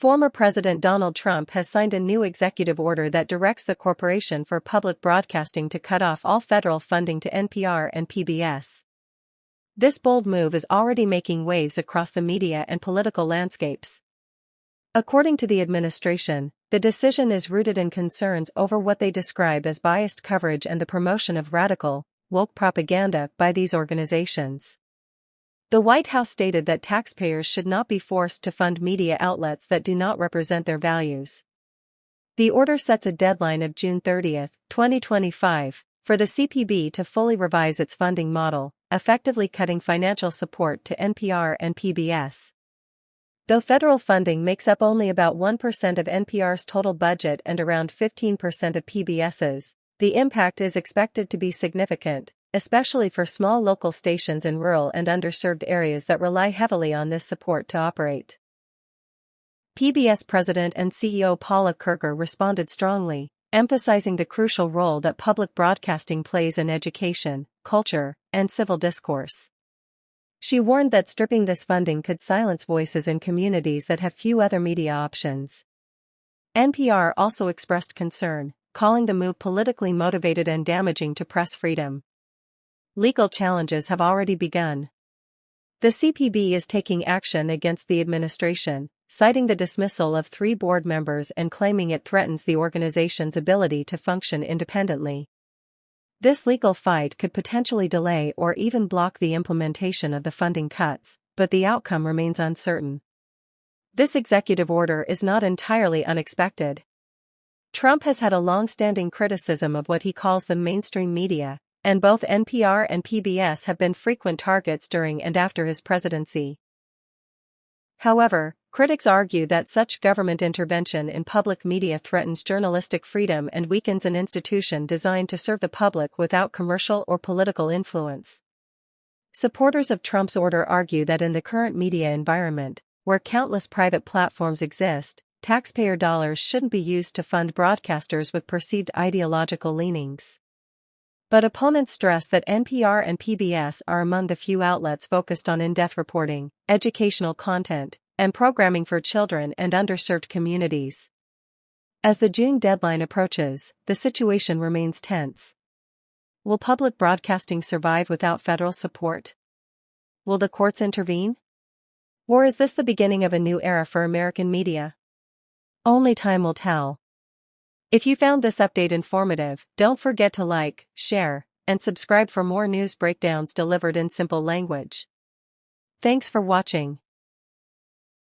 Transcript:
Former President Donald Trump has signed a new executive order that directs the Corporation for Public Broadcasting to cut off all federal funding to NPR and PBS. This bold move is already making waves across the media and political landscapes. According to the administration, the decision is rooted in concerns over what they describe as biased coverage and the promotion of radical, woke propaganda by these organizations. The White House stated that taxpayers should not be forced to fund media outlets that do not represent their values. The order sets a deadline of June 30, 2025, for the CPB to fully revise its funding model, effectively cutting financial support to NPR and PBS. Though federal funding makes up only about 1% of NPR's total budget and around 15% of PBS's, the impact is expected to be significant, especially for small local stations in rural and underserved areas that rely heavily on this support to operate. PBS President and CEO Paula Kerker responded strongly, emphasizing the crucial role that public broadcasting plays in education, culture, and civil discourse. She warned that stripping this funding could silence voices in communities that have few other media options. NPR also expressed concern, calling the move politically motivated and damaging to press freedom. Legal challenges have already begun. The CPB is taking action against the administration, citing the dismissal of 3 board members and claiming it threatens the organization's ability to function independently. This legal fight could potentially delay or even block the implementation of the funding cuts, but the outcome remains uncertain. This executive order is not entirely unexpected. Trump has had a long-standing criticism of what he calls the mainstream media, and both NPR and PBS have been frequent targets during and after his presidency. However, critics argue that such government intervention in public media threatens journalistic freedom and weakens an institution designed to serve the public without commercial or political influence. Supporters of Trump's order argue that in the current media environment, where countless private platforms exist, taxpayer dollars shouldn't be used to fund broadcasters with perceived ideological leanings. But opponents stress that NPR and PBS are among the few outlets focused on in-depth reporting, educational content, and programming for children and underserved communities. As the June deadline approaches, the situation remains tense. Will public broadcasting survive without federal support? Will the courts intervene? Or is this the beginning of a new era for American media? Only time will tell. If you found this update informative, don't forget to like, share, and subscribe for more news breakdowns delivered in simple language. Thanks for watching.